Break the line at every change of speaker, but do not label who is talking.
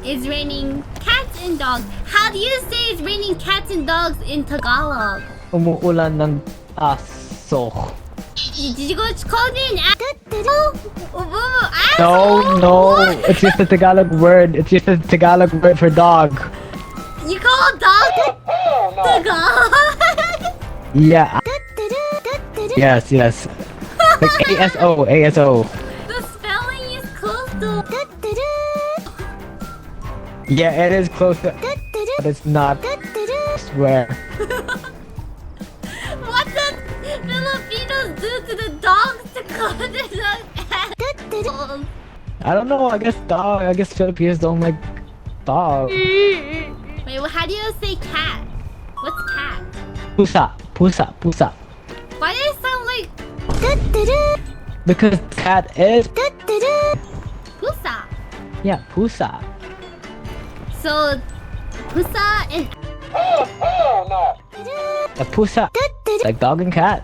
it's raining cats and dogs. How do you say it's raining cats and dogs in Tagalog?
Umuulan ng aso.
Did you go to call me an
No, it's just a Tagalog word. It's just a Tagalog word for dog.
You call dog Tagalog?
Yeah. Yes. Like ASO.
The spelling is close to.
Yeah, it is close to, but it's not. I swear.
What did Filipinos do to the dogs to call the dogs?
I don't know. I guess Filipinos don't like dogs.
Wait, how do you say cat? What's cat?
Pusa.
Why does it sound like
Because cat is.
pusa?
Yeah, pusa.
So, pusa and
A pusa. Like dog and cat.